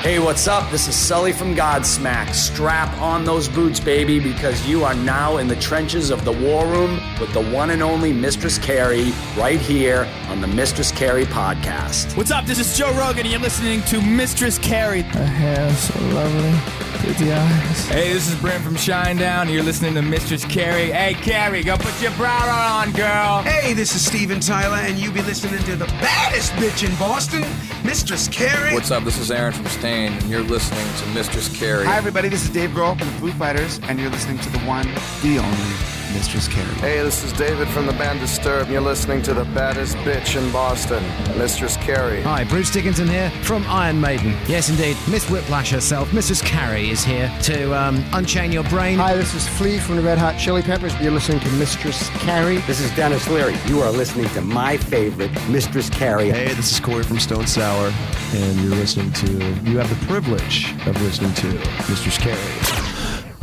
Hey, what's up? This is Sully from Godsmack. Strap on those boots, baby, because you are now in the trenches of the war room with the one and only Mistress Carrie right here on the Mistress Carrie podcast. What's up? This is Joe Rogan, and you're listening to Mistress Carrie. Her hair so lovely, pretty eyes. Hey, this is Brent from Shinedown, and you're listening to Mistress Carrie. Hey, Carrie, go put your bra on, girl. Hey, this is Steven Tyler, and you be listening to the baddest bitch in Boston, Mistress Carrie. What's up? This is Aaron from Stain, and you're listening to Mistress Carrie. Hi, everybody. This is Dave Grohl from the Foo Fighters, and you're listening to the one, the only Mistress Carrie. Hey, this is David from the band Disturbed, and you're listening to the baddest bitch in Boston, Mistress Carrie. Hi, Bruce Dickinson here from Iron Maiden. Yes, indeed, Miss Whiplash herself, Mistress Carrie, is here to unchain your brain. Hi, this is Flea from the Red Hot Chili Peppers. You're listening to Mistress Carrie. This is Dennis Leary. You are listening to my favorite, Mistress Carrie. Hey, this is Corey from Stone Sour, and you have the privilege of listening to Mistress Carrie.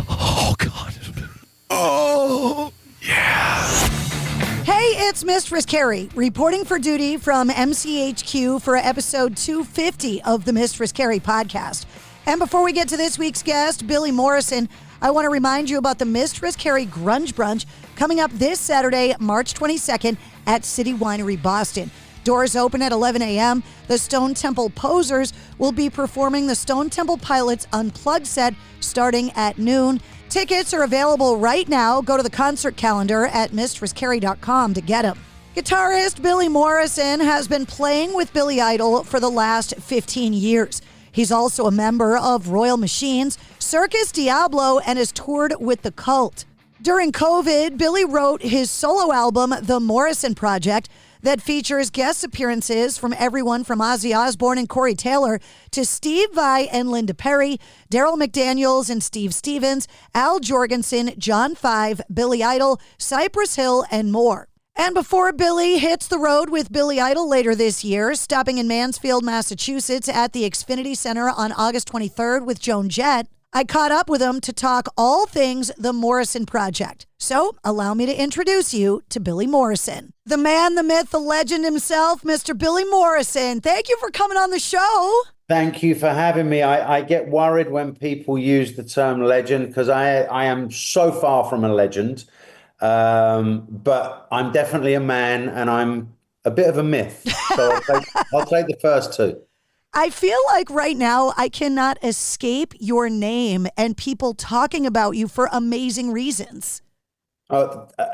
Oh, God. Oh, yeah. Hey, it's Mistress Carrie, reporting for duty from MCHQ for episode 250 of the Mistress Carrie podcast. And before we get to this week's guest, Billy Morrison, I want to remind you about the Mistress Carrie Grunge Brunch coming up this Saturday, March 22nd at City Winery, Boston. Doors open at 11 a.m. The Stone Temple Posers will be performing the Stone Temple Pilots Unplugged set starting at noon. Tickets are available right now. Go to the concert calendar at mistresscarrie.com to get them. Guitarist Billy Morrison has been playing with Billy Idol for the last 15 years. He's also a member of Royal Machines, Circus Diablo, and has toured with The Cult. During COVID, Billy wrote his solo album, The Morrison Project, that features guest appearances from everyone from Ozzy Osbourne and Corey Taylor to Steve Vai and Linda Perry, Darryl McDaniels and Steve Stevens, Al Jorgensen, John Five, Billy Idol, Cypress Hill, and more. And before Billy hits the road with Billy Idol later this year, stopping in Mansfield, Massachusetts at the Xfinity Center on August 23rd with Joan Jett, I caught up with him to talk all things the Morrison Project. So allow me to introduce you to Billy Morrison. The man, the myth, the legend himself, Mr. Billy Morrison. Thank you for coming on the show. Thank you for having me. I get worried when people use the term legend because I am so far from a legend. But I'm definitely a man and I'm a bit of a myth. So I'll take the first two. I feel like right now I cannot escape your name and people talking about you for amazing reasons.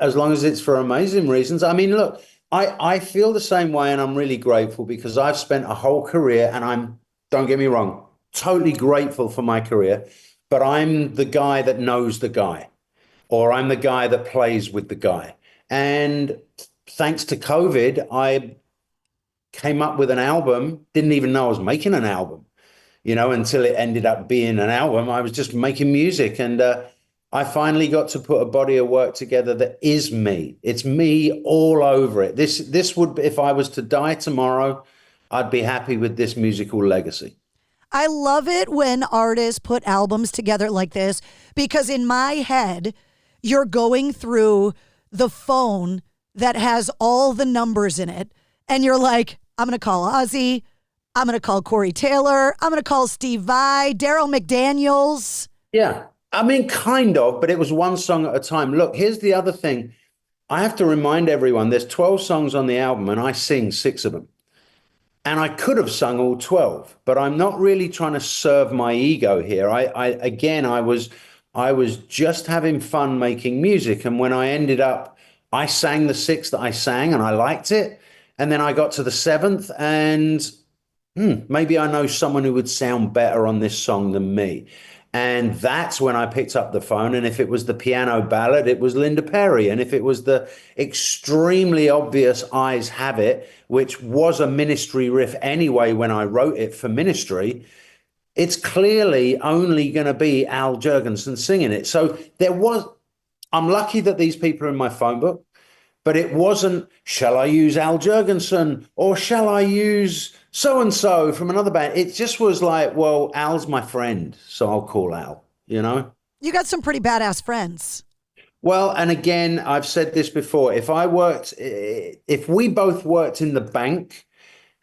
As long as it's for amazing reasons. I mean, look, I feel the same way and I'm really grateful because I've spent a whole career and don't get me wrong, totally grateful for my career, but I'm the guy that knows the guy or I'm the guy that plays with the guy. And thanks to COVID, I came up with an album, didn't even know I was making an album, until it ended up being an album. I was just making music and I finally got to put a body of work together that is me. It's me all over it. This would, if I was to die tomorrow, I'd be happy with this musical legacy. I love it when artists put albums together like this because in my head, you're going through the phone that has all the numbers in it. And you're like, I'm going to call Ozzy. I'm going to call Corey Taylor. I'm going to call Steve Vai, Darryl McDaniels. Yeah, I mean, kind of, but it was one song at a time. Look, here's the other thing. I have to remind everyone, there's 12 songs on the album and I sing 6 of them. And I could have sung all 12, but I'm not really trying to serve my ego here. I was just having fun making music. And when I ended up, I sang the 6 that I sang and I liked it. And then I got to the 7th and maybe I know someone who would sound better on this song than me. And that's when I picked up the phone. And if it was the piano ballad, it was Linda Perry. And if it was the extremely obvious Eyes Have It, which was a Ministry riff anyway when I wrote it for Ministry, it's clearly only going to be Al Jorgensen singing it. So I'm lucky that these people are in my phone book. But it wasn't, shall I use Al Jorgensen or shall I use so-and-so from another band? It just was like, well, Al's my friend, so I'll call Al, You got some pretty badass friends. Well, and again, I've said this before, if we both worked in the bank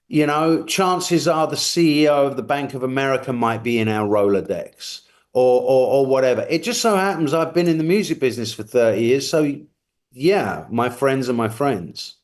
You know, chances are the CEO of the Bank of America might be in our Rolodex or whatever. It just so happens I've been in the music business for 30 years. So, yeah, my friends are my friends.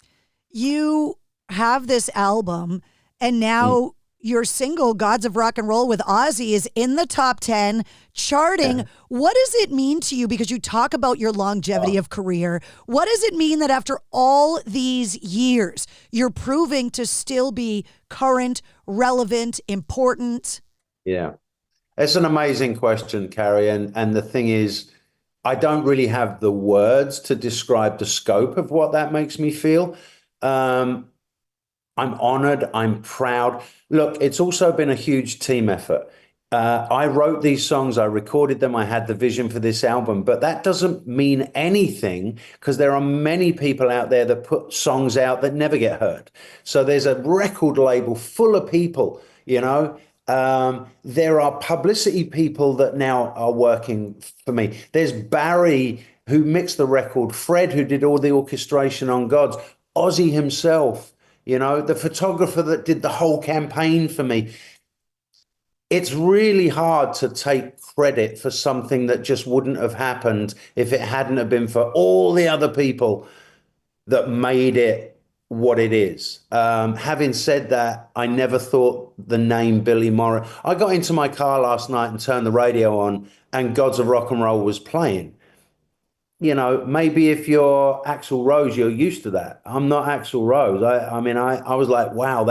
You have this album, and now your single, Gods of Rock and Roll with Ozzy, is in the top 10, charting. Yeah. What does it mean to you? Because you talk about your longevity of career. What does it mean that after all these years, you're proving to still be current, relevant, important? Yeah. It's an amazing question, Carrie. And the thing is, I don't really have the words to describe the scope of what that makes me feel. I'm honored. I'm proud. Look, it's also been a huge team effort. I wrote these songs. I recorded them. I had the vision for this album, but that doesn't mean anything because there are many people out there that put songs out that never get heard. So there's a record label full of people, you know. There are publicity people that now are working for me. There's Barry, who mixed the record, Fred, who did all the orchestration on Gods, Ozzy himself, you know, the photographer that did the whole campaign for me. It's really hard to take credit for something that just wouldn't have happened if it hadn't have been for all the other people that made it what it is. Having said that, I never thought the name Billy Morrison. I got into my car last night and turned the radio on and Gods of Rock and Roll was playing. You know, maybe if you're Axl Rose, you're used to that. I'm not Axl Rose. I mean, I was like, wow,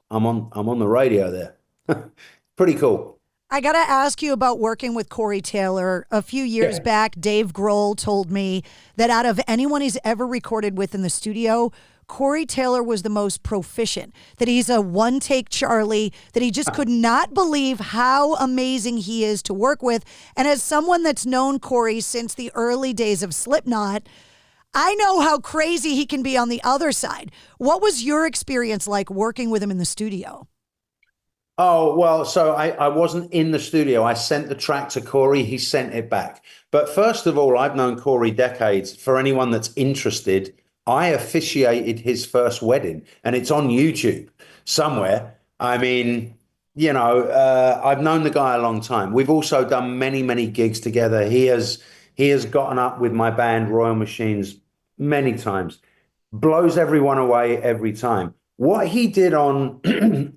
I'm on the radio there. Pretty cool. I got to ask you about working with Corey Taylor. A few years back, Dave Grohl told me that out of anyone he's ever recorded with in the studio, Corey Taylor was the most proficient, that he's a one-take Charlie, that he just could not believe how amazing he is to work with. And as someone that's known Corey since the early days of Slipknot, I know how crazy he can be on the other side. What was your experience like working with him in the studio? Oh, well, so I wasn't in the studio. I sent the track to Corey. He sent it back. But first of all, I've known Corey decades. For anyone that's interested, I officiated his first wedding, and it's on YouTube somewhere. I mean, you know, I've known the guy a long time. We've also done many, many gigs together. He has gotten up with my band, Royal Machines, many times. Blows everyone away every time. What he did on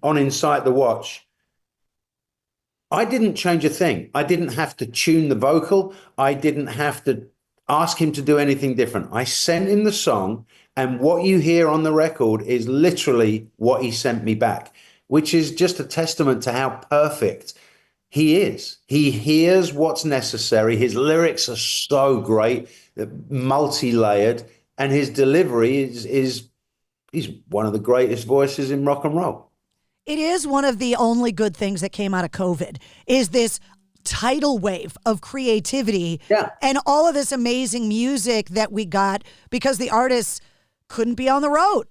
on Inside the Watch, I didn't change a thing. I didn't have to tune the vocal. I didn't have to ask him to do anything different. I sent him the song, and what you hear on the record is literally what he sent me back, which is just a testament to how perfect he is. He hears what's necessary. His lyrics are so great, multi-layered, and his delivery is he's one of the greatest voices in rock and roll. It is one of the only good things that came out of COVID is this tidal wave of creativity and all of this amazing music that we got because the artists couldn't be on the road.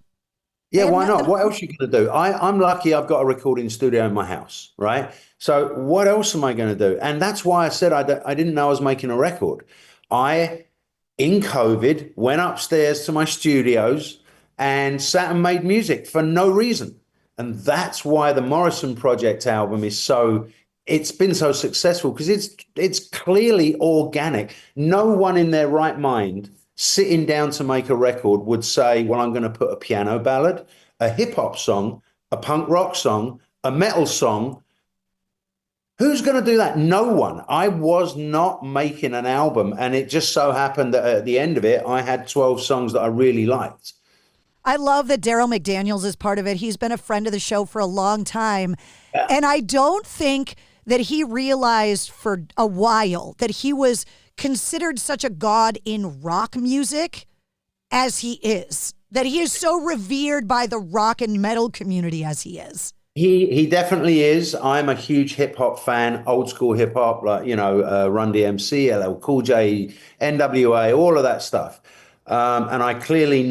Yeah, why not? What else are you going to do? I'm lucky I've got a recording studio in my house, right? So what else am I going to do? And that's why I said I didn't know I was making a record. In COVID, went upstairs to my studios and sat and made music for no reason. And that's why the Morrison Project album is it's been so successful because it's clearly organic. No one in their right mind sitting down to make a record would say, well, I'm going to put a piano ballad, a hip hop song, a punk rock song, a metal song. Who's going to do that? No one. I was not making an album. And it just so happened that at the end of it, I had 12 songs that I really liked. I love that Darryl McDaniels is part of it. He's been a friend of the show for a long time. Yeah. And I don't think that he realized for a while that he was considered such a god in rock music as he is, that he is so revered by the rock and metal community as he is. He definitely is. I'm a huge hip hop fan, old school hip hop, like, you know, Run DMC, LL Cool J, NWA, all of that stuff. And I clearly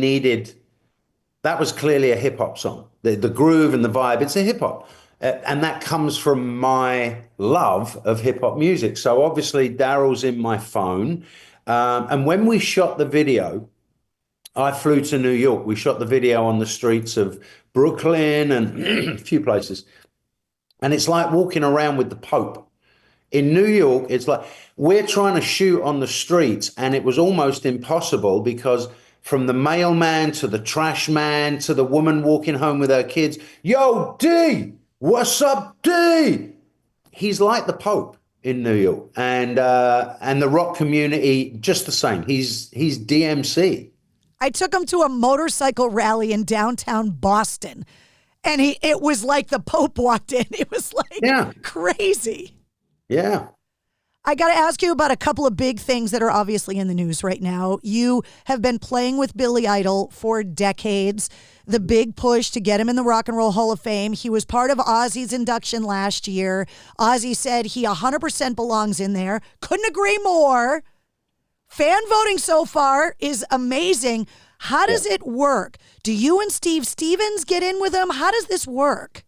that was clearly a hip hop song. The groove and the vibe, it's a hip hop. And that comes from my love of hip hop music. So obviously Darryl's in my phone. And when we shot the video, I flew to New York. We shot the video on the streets of Brooklyn and a few places. And it's like walking around with the Pope. In New York, it's like we're trying to shoot on the streets, and it was almost impossible because from the mailman to the trash man to the woman walking home with her kids, yo, D, what's up, D? He's like the Pope in New York, and the rock community just the same. He's DMC. I took him to a motorcycle rally in downtown Boston, and it was like the Pope walked in. It was like crazy. Yeah. I got to ask you about a couple of big things that are obviously in the news right now. You have been playing with Billy Idol for decades. The big push to get him in the Rock and Roll Hall of Fame. He was part of Ozzy's induction last year. Ozzy said he 100% belongs in there. Couldn't agree more. Fan voting so far is amazing. How does it work? Do you and Steve Stevens get in with him? How does this work?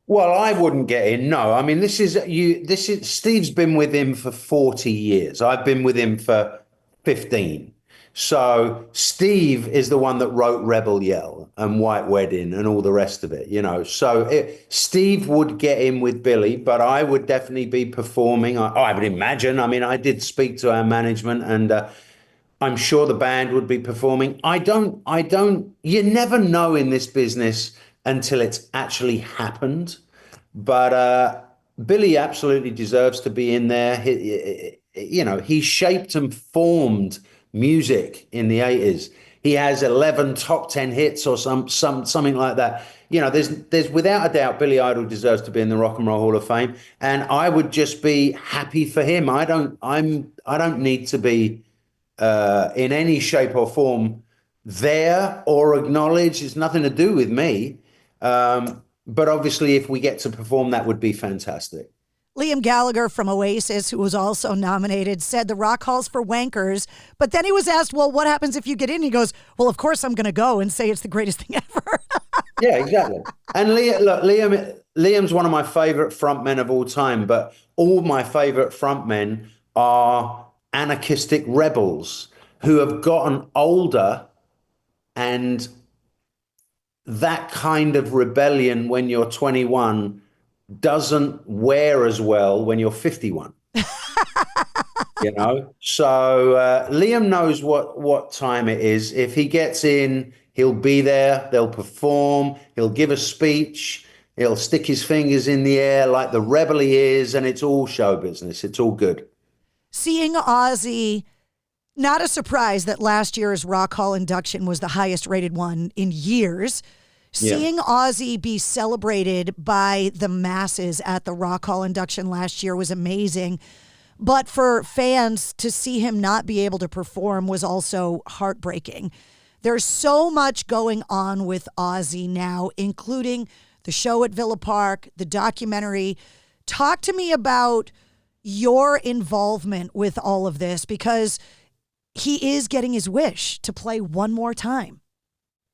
Well, I wouldn't get in. No, I mean, this is Steve's been with him for 40 years. I've been with him for 15. So Steve is the one that wrote Rebel Yell and White Wedding and all the rest of it, you know. So Steve would get in with Billy, but I would definitely be performing. I would imagine. I mean, I did speak to our management, and I'm sure the band would be performing. You never know in this business until it's actually happened. But Billy absolutely deserves to be in there. He shaped and formed music in the 80s. He has 11 top 10 hits or something like that. You know, there's without a doubt Billy Idol deserves to be in the Rock and Roll Hall of Fame, and I would just be happy for him. I don't need to be in any shape or form there or acknowledged. It's nothing to do with me. But obviously, if we get to perform, that would be fantastic. Liam Gallagher from Oasis, who was also nominated, said the Rock Hall's for wankers. But then he was asked, well, what happens if you get in? He goes, well, of course I'm going to go and say it's the greatest thing ever. Yeah, exactly. And Liam's one of my favorite frontmen of all time, but all my favorite frontmen are anarchistic rebels who have gotten older, and that kind of rebellion when you're 21 doesn't wear as well when you're 51. You know? So Liam knows what time it is. If he gets in, he'll be there. They'll perform. He'll give a speech. He'll stick his fingers in the air like the rebel he is, and it's all show business. It's all good. Seeing Ozzy, not a surprise that last year's Rock Hall induction was the highest rated one in years. Seeing Ozzy be celebrated by the masses at the Rock Hall induction last year was amazing. But for fans to see him not be able to perform was also heartbreaking. There's so much going on with Ozzy now, including the show at Villa Park, the documentary. Talk to me about your involvement with all of this, because he is getting his wish to play one more time.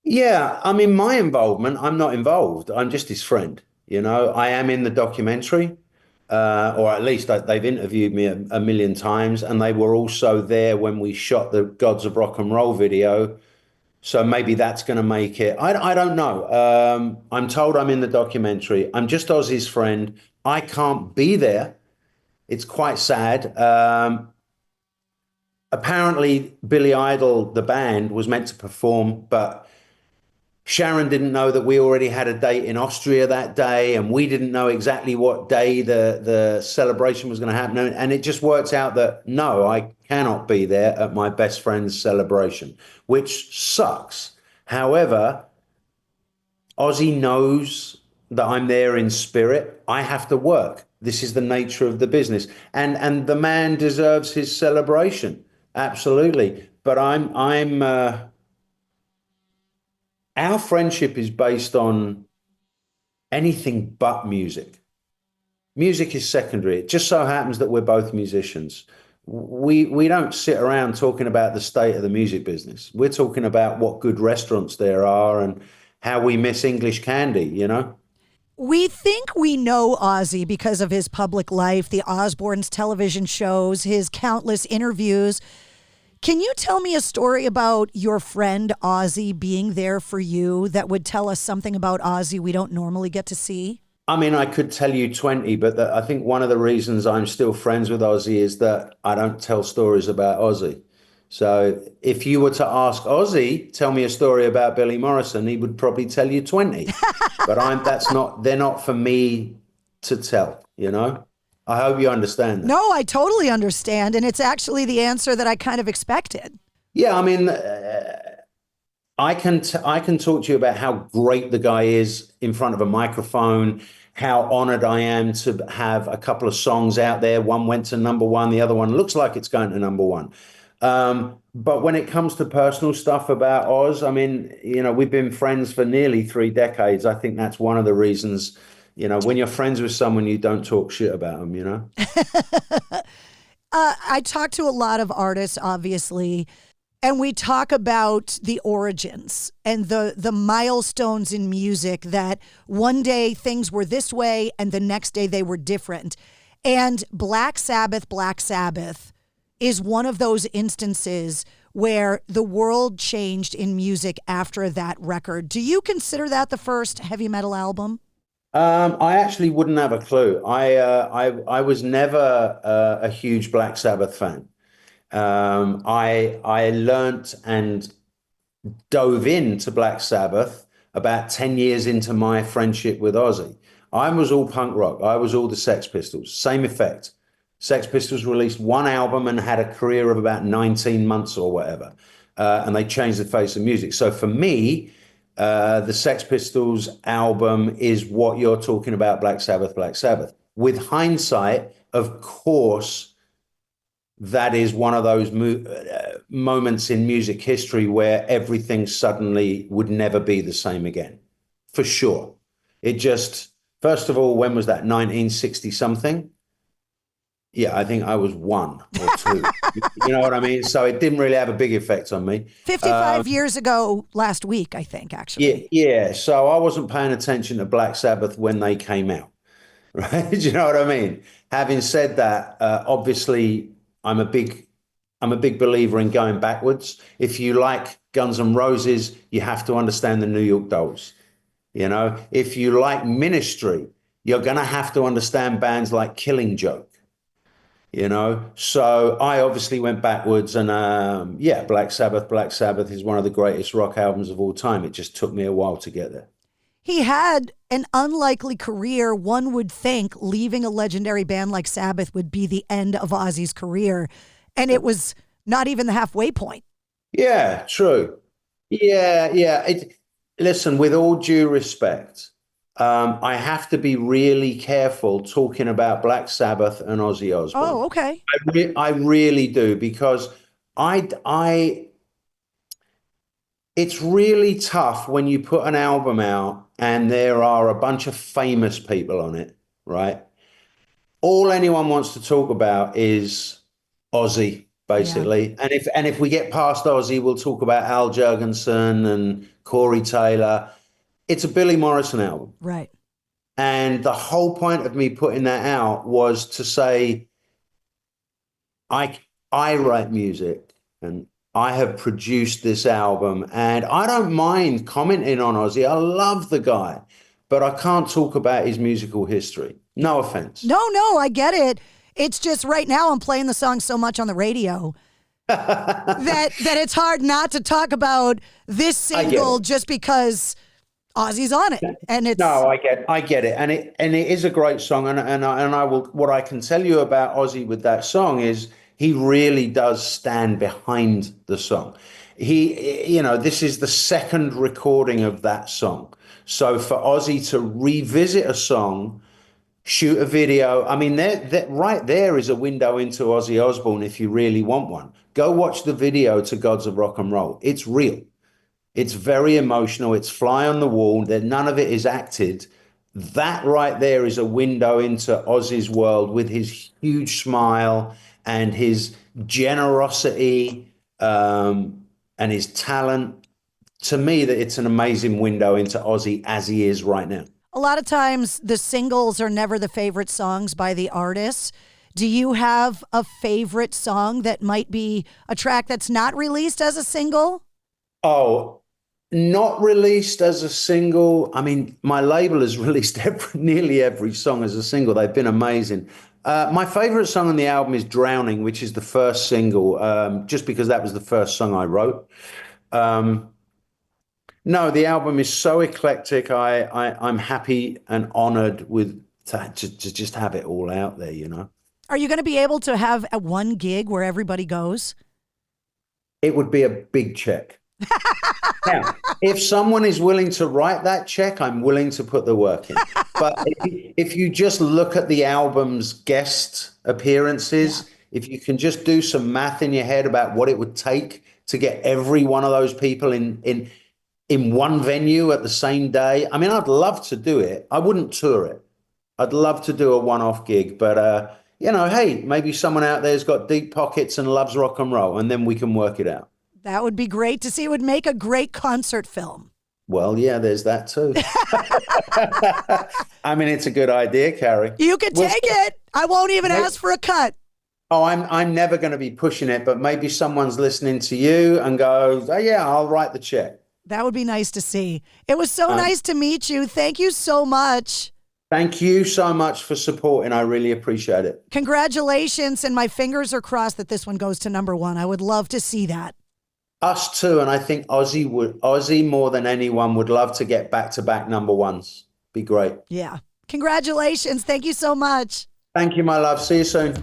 Yeah, I mean, my involvement, I'm not involved. I'm just his friend. You know, I am in the documentary, or at least they've interviewed me a million times, and they were also there when we shot the Gods of Rock and Roll video. So maybe that's going to make it. I don't know. I'm told I'm in the documentary. I'm just Ozzy's friend. I can't be there. It's quite sad. Apparently, Billy Idol, the band, was meant to perform, but Sharon didn't know that we already had a date in Austria that day, and we didn't know exactly what day the celebration was going to happen. And it just worked out that, no, I cannot be there at my best friend's celebration, which sucks. However, Ozzy knows that I'm there in spirit. I have to work. This is the nature of the business. And the man deserves his celebration. Absolutely. But our friendship is based on anything but music. Music is secondary. It just so happens that we're both musicians. We don't sit around talking about the state of the music business. We're talking about what good restaurants there are and how we miss English candy, you know? We think we know Ozzy because of his public life, the Osbournes television shows, his countless interviews. Can you tell me a story about your friend Ozzy being there for you that would tell us something about Ozzy we don't normally get to see? I mean, I could tell you 20, but I think one of the reasons I'm still friends with Ozzy is that I don't tell stories about Ozzy. So if you were to ask Ozzy, tell me a story about Billy Morrison, he would probably tell you 20. But they're not for me to tell, you know? I hope you understand that. No, I totally understand. And it's actually the answer that I kind of expected. Yeah, I mean, I can talk to you about how great the guy is in front of a microphone, how honored I am to have a couple of songs out there. One went to number one, the other one looks like it's going to number one. But when it comes to personal stuff about Oz, I mean, you know, we've been friends for nearly 3 decades. I think that's one of the reasons, you know, when you're friends with someone, you don't talk shit about them, you know? I talk to a lot of artists, obviously, and we talk about the origins and the milestones in music, that one day things were this way and the next day they were different. And Black Sabbath is one of those instances where the world changed in music after that record. Do you consider that the first heavy metal album? I actually wouldn't have a clue. I was never a huge Black Sabbath fan. I learnt and dove into Black Sabbath about 10 years into my friendship with Ozzy. I was all punk rock. I was all the Sex Pistols. Same effect. Sex Pistols released one album and had a career of about 19 months or whatever. And they changed the face of music. So for me, the Sex Pistols album is what you're talking about, Black Sabbath. With hindsight, of course, that is one of those moments in music history where everything suddenly would never be the same again. For sure. It just, first of all, when was that? 1960 something? Yeah, I think I was 1 or 2. You know what I mean? So it didn't really have a big effect on me. 55 years ago last week, I think, actually. Yeah. So I wasn't paying attention to Black Sabbath when they came out. Right? Do you know what I mean? Having said that, obviously, I'm a big believer in going backwards. If you like Guns N' Roses, you have to understand the New York Dolls. You know, if you like Ministry, you're going to have to understand bands like Killing Joke. You know, so I obviously went backwards, and Black Sabbath is one of the greatest rock albums of all time. It just took me a while to get there. He had an unlikely career. One would think leaving a legendary band like Sabbath would be the end of Ozzy's career, and it was not even the halfway point. Yeah, true. Yeah. Listen, with all due respect, I have to be really careful talking about Black Sabbath and Ozzy Osbourne. Oh, okay. I really do, because it's really tough when you put an album out and there are a bunch of famous people on it, right? All anyone wants to talk about is Ozzy, basically. Yeah. And if we get past Ozzy, we'll talk about Al Jorgensen and Corey Taylor. It's a Billy Morrison album. Right. And the whole point of me putting that out was to say, I write music and I have produced this album, and I don't mind commenting on Ozzy. I love the guy, but I can't talk about his musical history. No offense. No, I get it. It's just right now I'm playing the song so much on the radio that it's hard not to talk about this single just because Ozzy's on it. And it's no, I get it. And it is a great song. And I will, what I can tell you about Ozzy with that song is he really does stand behind the song. This is the second recording of that song. So for Ozzy to revisit a song, shoot a video, I mean, that right there is a window into Ozzy Osbourne if you really want one. Go watch the video to Gods of Rock and Roll. It's real. It's very emotional. It's fly on the wall. None of it is acted. That right there is a window into Ozzy's world with his huge smile and his generosity and his talent. To me, that it's an amazing window into Ozzy as he is right now. A lot of times the singles are never the favorite songs by the artists. Do you have a favorite song that might be a track that's not released as a single? Oh, not released as a single. I mean, my label has released nearly every song as a single. They've been amazing. My favorite song on the album is Drowning, which is the first single, just because that was the first song I wrote. No, the album is so eclectic. I'm happy and honored to just have it all out there, you know. Are you going to be able to have a one gig where everybody goes? It would be a big check. Now, if someone is willing to write that check, I'm willing to put the work in. But if you just look at the album's guest appearances, if you can just do some math in your head about what it would take to get every one of those people in one venue at the same day, I mean, I'd love to do it. I wouldn't tour it. I'd love to do a one-off gig, but hey, maybe someone out there's got deep pockets and loves rock and roll, and then we can work it out. That would be great to see. It would make a great concert film. Well, yeah, there's that too. I mean, it's a good idea, Carrie. You can take it. I won't even ask for a cut. Oh, I'm never going to be pushing it, but maybe someone's listening to you and goes, oh, yeah, I'll write the check. That would be nice to see. It was so nice to meet you. Thank you so much. Thank you so much for supporting. I really appreciate it. Congratulations, and my fingers are crossed that this one goes to number one. I would love to see that. Us too, and I think Ozzy more than anyone would love to get back-to-back number ones. Be great. Yeah. Congratulations. Thank you so much. Thank you, my love. See you soon.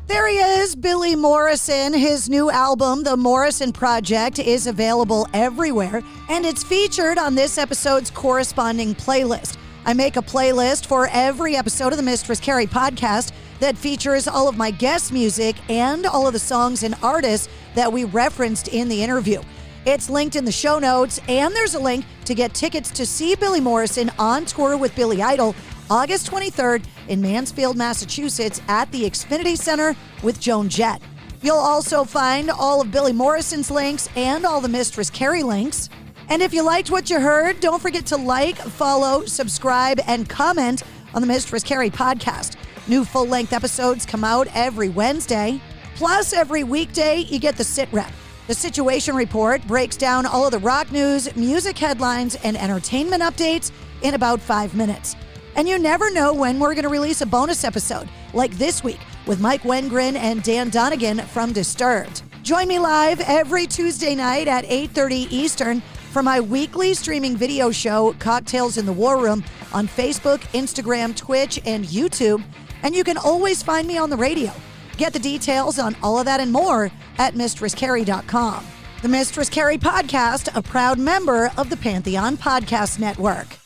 There he is, Billy Morrison. His new album, The Morrison Project, is available everywhere, and it's featured on this episode's corresponding playlist. I make a playlist for every episode of the Mistress Carrie podcast that features all of my guest music and all of the songs and artists that we referenced in the interview. It's linked in the show notes, and there's a link to get tickets to see Billy Morrison on tour with Billy Idol August 23rd in Mansfield, Massachusetts at the Xfinity Center with Joan Jett. You'll also find all of Billy Morrison's links and all the Mistress Carrie links. And if you liked what you heard, don't forget to like, follow, subscribe, and comment on the Mistress Carrie podcast. New full-length episodes come out every Wednesday. Plus, every weekday, you get the Sit Rep. The Situation Report breaks down all of the rock news, music headlines, and entertainment updates in about 5 minutes. And you never know when we're going to release a bonus episode, like this week with Mike Wengren and Dan Donegan from Disturbed. Join me live every Tuesday night at 8:30 Eastern for my weekly streaming video show, Cocktails in the War Room, on Facebook, Instagram, Twitch, and YouTube. And you can always find me on the radio. Get the details on all of that and more at MistressCarrie.com. The Mistress Carrie Podcast, a proud member of the Pantheon Podcast Network.